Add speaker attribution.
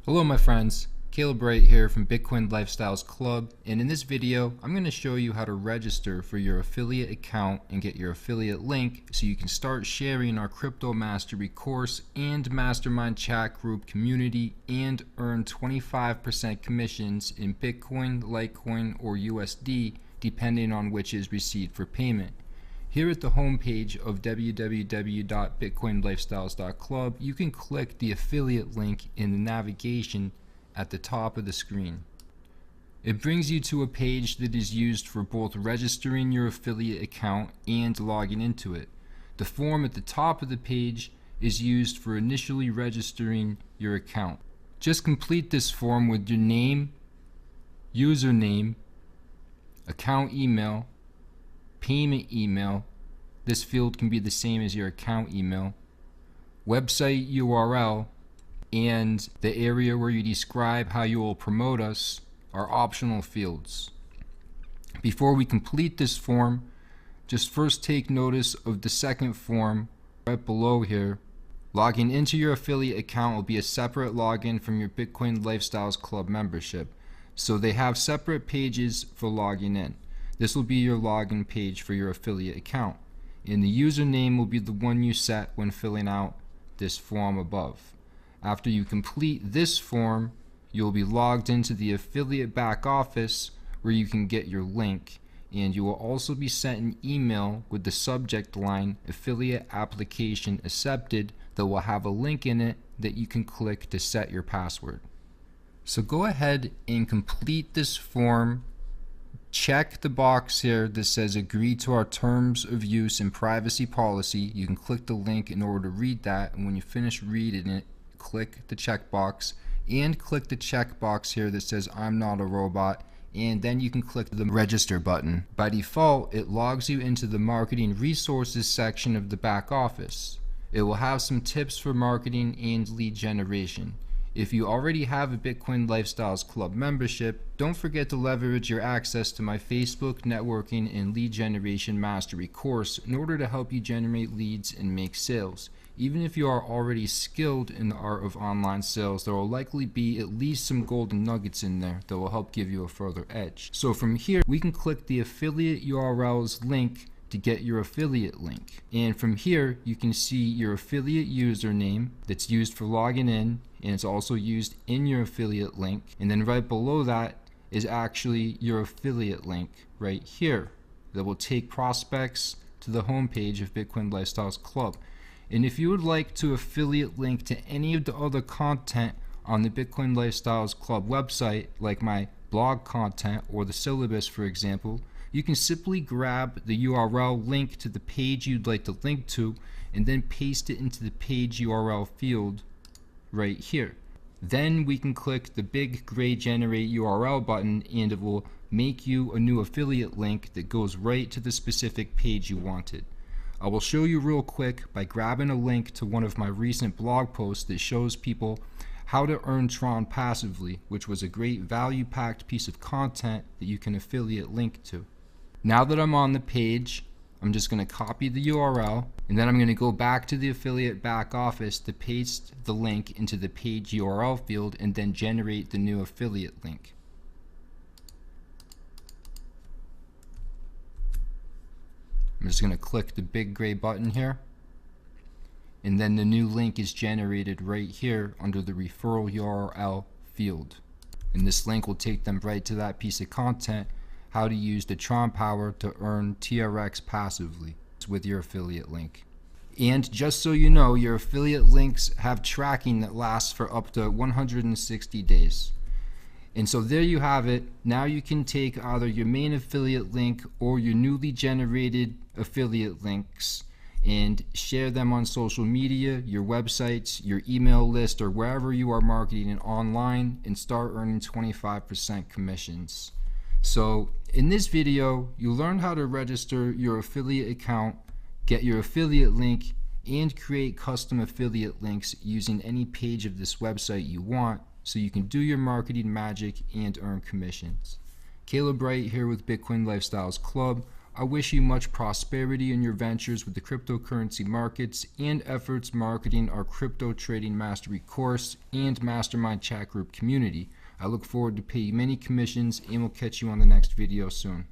Speaker 1: Hello my friends, Caleb Wright here from Bitcoin Lifestyles Club, and in this video I'm going to show you how to register for your affiliate account and get your affiliate link so you can start sharing our Crypto Mastery course and Mastermind chat group community and earn 25% commissions in Bitcoin, Litecoin, or USD depending on which is received for payment. Here at the homepage of www.bitcoinlifestyles.club, you can click the affiliate link in the navigation at the top of the screen. It brings you to a page that is used for both registering your affiliate account and logging into it. The form at the top of the page is used for initially registering your account. Just complete this form with your name, username, account email, payment email. This field can be the same as your account email, website URL, and the area where you describe how you will promote us are optional fields. Before we complete this form, just first take notice of the second form right below here. Logging into your affiliate account will be a separate login from your Bitcoin Lifestyles Club membership, so they have separate pages for logging in. This will be your login page for your affiliate account, and the username will be the one you set when filling out this form above. After you complete this form, you'll be logged into the affiliate back office where you can get your link, and you will also be sent an email with the subject line affiliate application accepted that will have a link in it that you can click to set your password. So go ahead and complete this form. Check the box here that says agree to our terms of use and privacy policy. You can click the link in order to read that, and when you finish reading it, click the checkbox and click the checkbox here that says I'm not a robot, and then you can click the register button. By default, it logs you into the marketing resources section of the back office. It will have some tips for marketing and lead generation. If you already have a Bitcoin Lifestyles Club membership, don't forget to leverage your access to my Facebook networking and lead generation mastery course in order to help you generate leads and make sales. Even if you are already skilled in the art of online sales, there will likely be at least some golden nuggets in there that will help give you a further edge. So from here, we can click the affiliate URL's link to get your affiliate link. And from here, you can see your affiliate username that's used for logging in, and it's also used in your affiliate link. And then right below that is actually your affiliate link right here that will take prospects to the homepage of Bitcoin Lifestyles Club. And if you would like to affiliate link to any of the other content on the Bitcoin Lifestyles Club website, like my blog content or the syllabus for example, you can simply grab the URL link to the page you'd like to link to and then paste it into the page URL field right here. Then we can click the big gray generate URL button, and it will make you a new affiliate link that goes right to the specific page you wanted. I will show you real quick by grabbing a link to one of my recent blog posts that shows people how to earn Tron passively, which was a great value-packed piece of content that you can affiliate link to. Now that I'm on the page, I'm just going to copy the URL, and then I'm going to go back to the affiliate back office to paste the link into the page URL field and then generate the new affiliate link. I'm just going to click the big gray button here, and then the new link is generated right here under the referral URL field. And this link will take them right to that piece of content, how to use the Tron power to earn TRX passively with your affiliate link. And just so you know, your affiliate links have tracking that lasts for up to 160 days. And so there you have it. Now you can take either your main affiliate link or your newly generated affiliate links and share them on social media, your websites, your email list, or wherever you are marketing it online, and start earning 25% commissions. So in this video, you learned how to register your affiliate account, get your affiliate link, and create custom affiliate links using any page of this website you want, so you can do your marketing magic and earn commissions. Caleb Wright here with Bitcoin Lifestyles Club. I wish you much prosperity in your ventures with the cryptocurrency markets and efforts marketing our crypto trading mastery course and mastermind chat group community. I look forward to paying many commissions and will catch you on the next video soon.